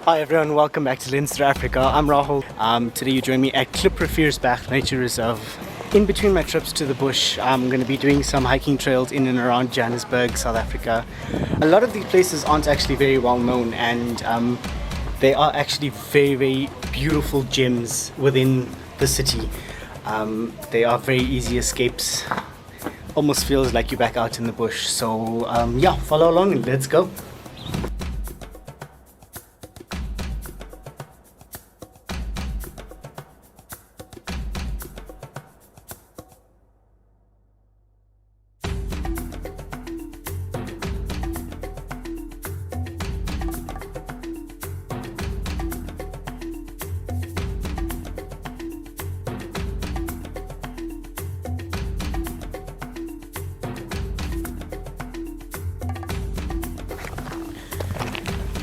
Hi everyone, welcome back to Leinster Africa. I'm Rahul. Today you join me at Klipriviersberg Nature Reserve. In between my trips to the bush, I'm going to be doing some hiking trails in and around Johannesburg, South Africa. A lot of these places aren't actually very well known, and they are actually very beautiful gems within the city. They are very easy escapes. Almost feels like you're back out in the bush. So yeah, follow along and let's go.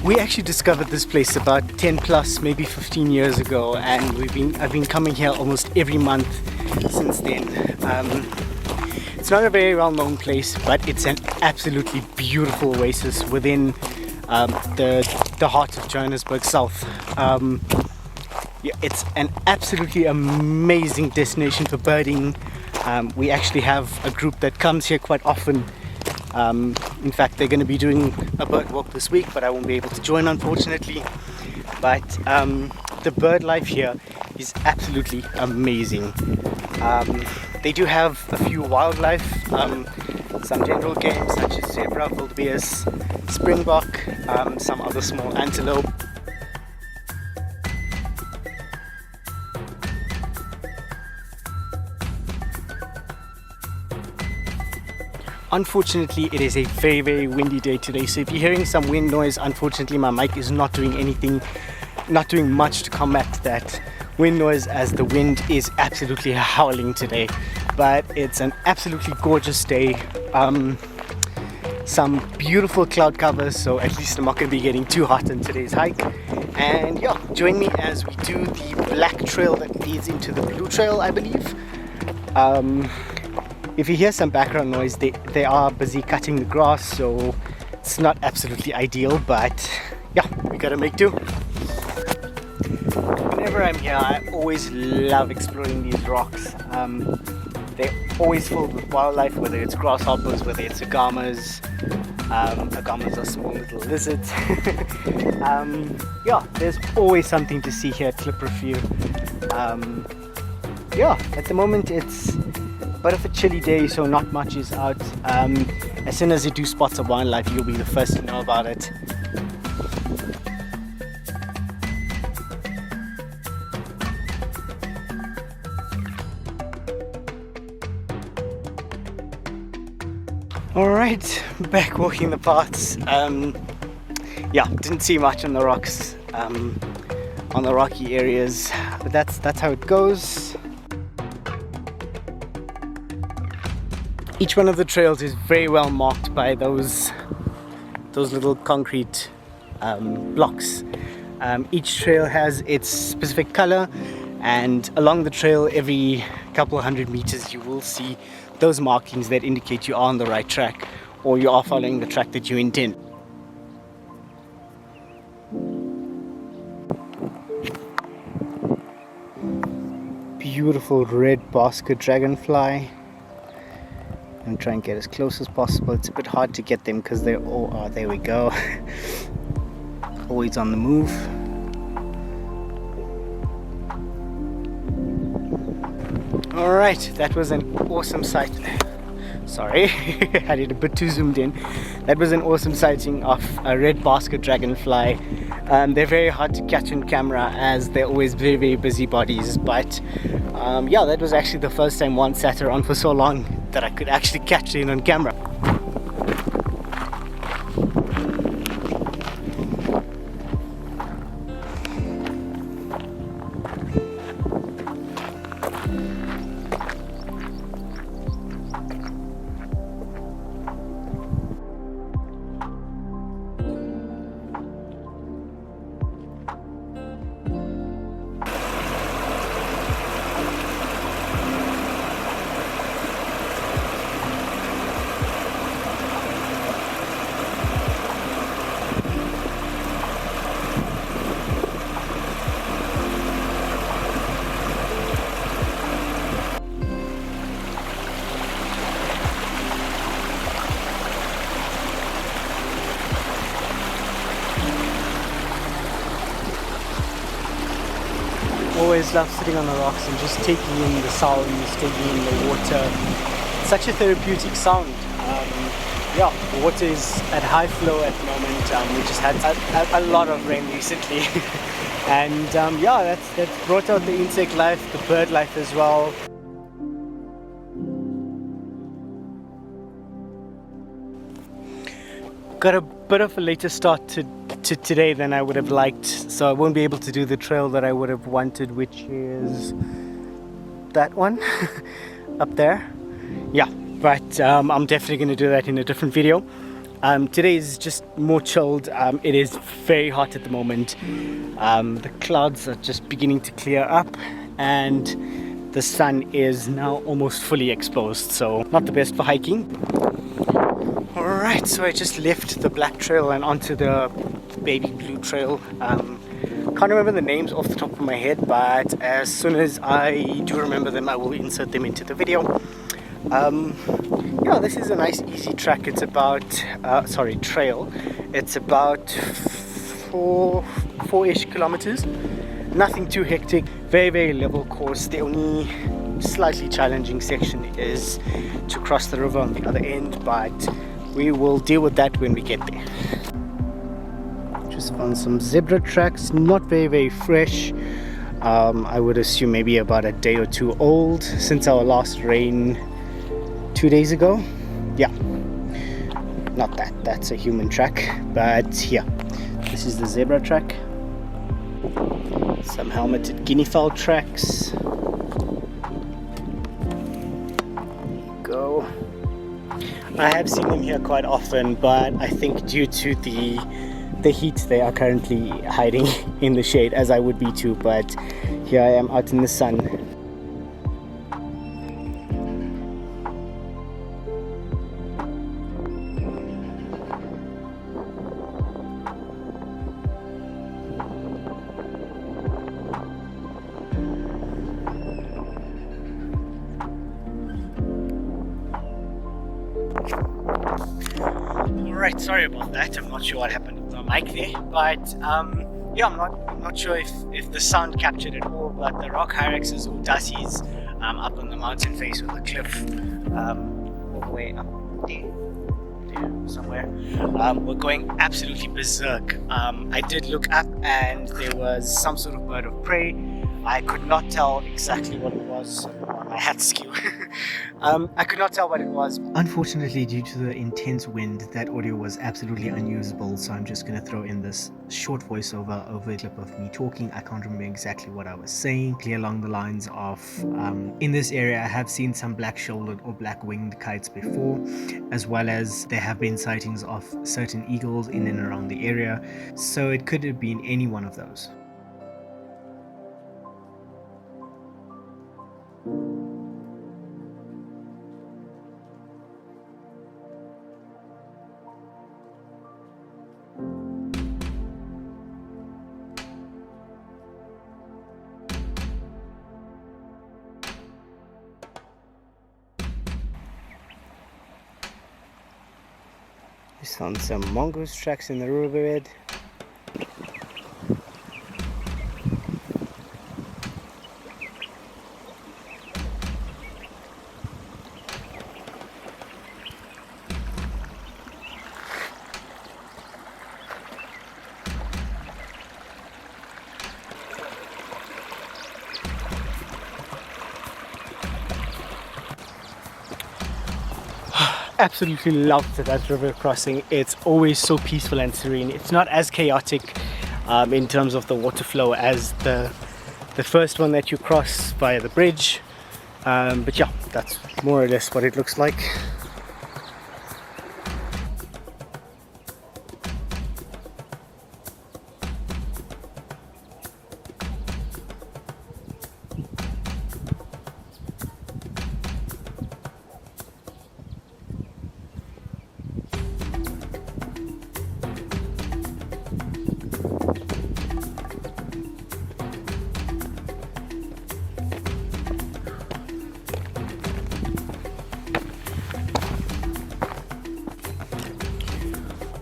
We actually discovered this place about 10 plus, maybe 15 years ago, and I've been coming here almost every month since then. It's not a very well-known place, but it's an absolutely beautiful oasis within the heart of Johannesburg South. Yeah, it's an absolutely amazing destination for birding. We actually have a group that comes here quite often. In fact, they're going to be doing a bird walk this week, but I won't be able to join, unfortunately. But the bird life here is absolutely amazing. They do have a few wildlife, some general game such as zebra, wildebeest, springbok, some other small antelope. Unfortunately, it is a very windy day today, so if you're hearing some wind noise, unfortunately my mic is not doing much to combat that wind noise, as the wind is absolutely howling today. But it's an absolutely gorgeous day. Some beautiful cloud covers, so at least I'm not going to be getting too hot in today's hike. And yeah, join me as we do the black trail that leads into the blue trail, I believe. If you hear some background noise, they are busy cutting the grass, so it's not absolutely ideal, but yeah, we gotta make do. Whenever I'm here, I always love exploring these rocks. They're always filled with wildlife, whether it's grasshoppers, whether it's agamas. Agamas are small little lizards. Yeah, there's always something to see here at Klipriviersberg. Yeah, at the moment it's bit of a chilly day, so not much is out. As soon as you do spot some wildlife, you'll be the first to know about it. Alright, back walking the paths. Yeah, didn't see much on the rocks, on the rocky areas, but that's how it goes. Each one of the trails is very well marked by those little concrete blocks. Each trail has its specific color, and along the trail every couple of 100 meters you will see those markings that indicate you are on the right track, or you are following the track that you intend. Beautiful red basket dragonfly. And try and get as close as possible. It's a bit hard to get them because they all are, there we go. Always on the move. Alright, that was an awesome sight. Sorry, I had it a bit too zoomed in. That was an awesome sighting of a red basket dragonfly. They're very hard to catch on camera as they're always very busy bodies, but yeah, that was actually the first time one sat around for so long that I could actually catch it on camera. always love sitting on the rocks and just taking in the sounds, taking in the water. It's such a therapeutic sound. Yeah, the water is at high flow at the moment. We just had a lot of rain recently. And yeah, that's brought out the insect life, the bird life as well. Got a bit of a later start to today than I would have liked, so I won't be able to do the trail that I would have wanted, which is that one up there. Yeah, but I'm definitely going to do that in a different video. Today is just more chilled. It is very hot at the moment. The clouds are just beginning to clear up and the sun is now almost fully exposed, so not the best for hiking. Alright, so I just left the black trail and onto the baby blue trail. Can't remember the names off the top of my head, but as soon as I do remember them, I will insert them into the video. Yeah, this is a nice easy track. It's about trail. It's about 4-ish kilometers. Nothing too hectic. Very level course. The only slightly challenging section is to cross the river on the other end, but we will deal with that when we get there. Just found some zebra tracks, not very fresh. I would assume maybe about a day or two old since our last rain 2 days ago. Yeah, not that's a human track, but yeah, this is the zebra track. Some helmeted guinea fowl tracks. Go. I have seen them here quite often, but I think due to the heat they are currently hiding in the shade, as I would be too, but here I am out in the sun. Alright, sorry about that. I'm not sure what happened with my mic there, but yeah, I'm not sure if the sound captured it all, but the rock hyraxes or dassies up on the mountain face of the cliff, all the way up there somewhere, were going absolutely berserk. I did look up and there was some sort of bird of prey. I could not tell exactly what it was. My hat's skew. I could not tell what it was. Unfortunately, due to the intense wind, that audio was absolutely unusable, so I'm just going to throw in this short voiceover over a clip of me talking. I can't remember exactly what I was saying. Clear along the lines of, in this area I have seen some black-shouldered or black-winged kites before, as well as there have been sightings of certain eagles in and around the area, so it could have been any one of those. Just found some mongoose tracks in the riverbed. Absolutely loved that river crossing. It's always so peaceful and serene. It's not as chaotic in terms of the water flow as the first one that you cross via the bridge, but yeah, that's more or less what it looks like.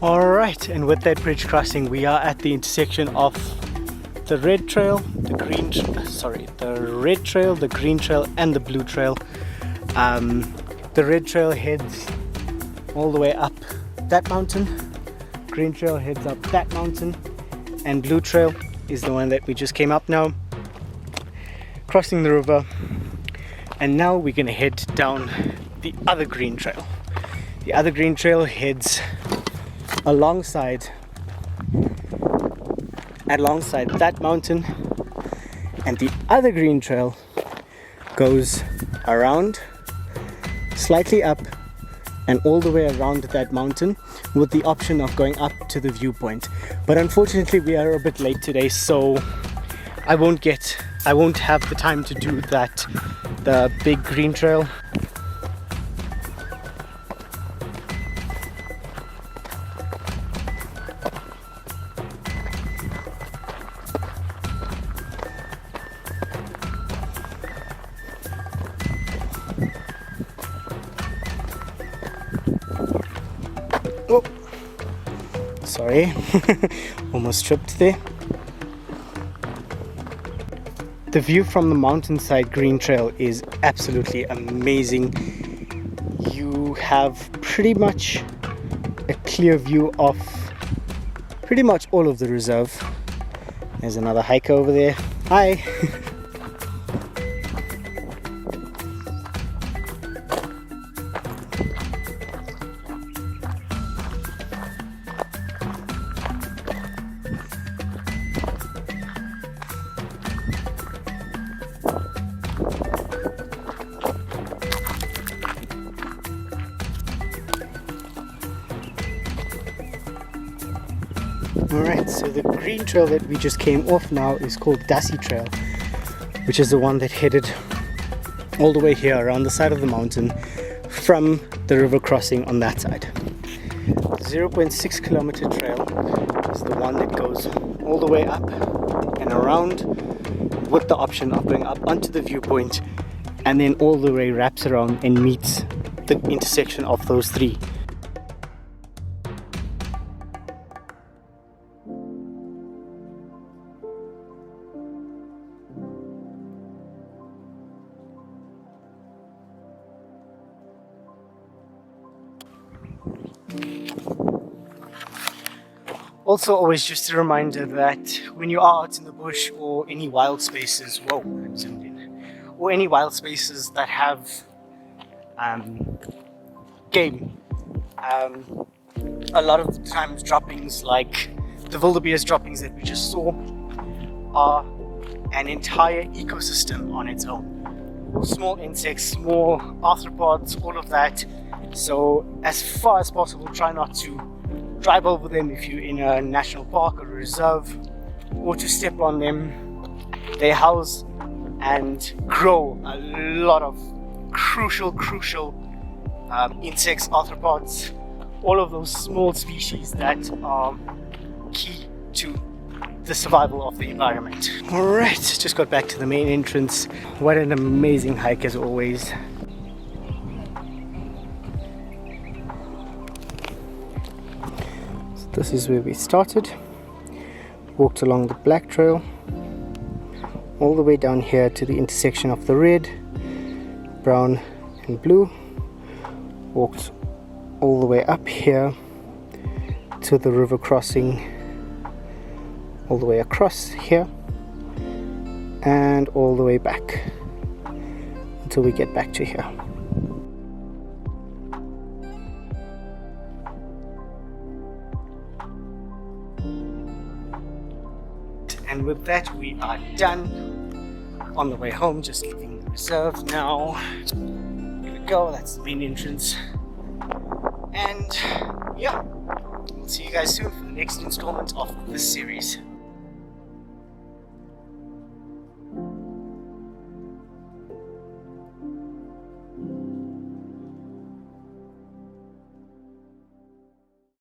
Alright, and with that bridge crossing we are at the intersection of the red trail, the green trail, the green trail and the blue trail. The red trail heads all the way up that mountain, green trail heads up that mountain, and blue trail is the one that we just came up now, crossing the river. And now we're gonna head down the other green trail. The other green trail heads alongside that mountain, and the other green trail goes around, slightly up, and all the way around that mountain, with the option of going up to the viewpoint. But unfortunately we are a bit late today, so I won't have the time to do that, the big green trail. Oh, sorry, almost tripped there. The view from the mountainside green trail is absolutely amazing. You have pretty much a clear view of pretty much all of the reserve. There's another hiker over there. Hi. Alright, so the green trail that we just came off now is called Dassie Trail, which is the one that headed all the way here around the side of the mountain from the river crossing on that side. 0.6 kilometer trail is the one that goes all the way up and around, with the option of going up onto the viewpoint, and then all the way wraps around and meets the intersection of those three. Also, always just a reminder that when you are out in the bush or any wild spaces, or any wild spaces that have game, a lot of the times droppings like the wildebeest droppings that we just saw are an entire ecosystem on its own. Small insects, small arthropods, all of that. So as far as possible, try not to drive over them if you're in a national park or a reserve, or to step on them. They house and grow a lot of crucial insects, arthropods, all of those small species that are key to the survival of the environment. Alright, just got back to the main entrance. What an amazing hike as always. This is where we started, walked along the black trail all the way down here to the intersection of the red, brown and blue, walked all the way up here to the river crossing, all the way across here and all the way back until we get back to here. And with that, we are done. On the way home, just leaving the reserve now. Here we go, that's the main entrance. And yeah, we'll see you guys soon for the next installment of this series.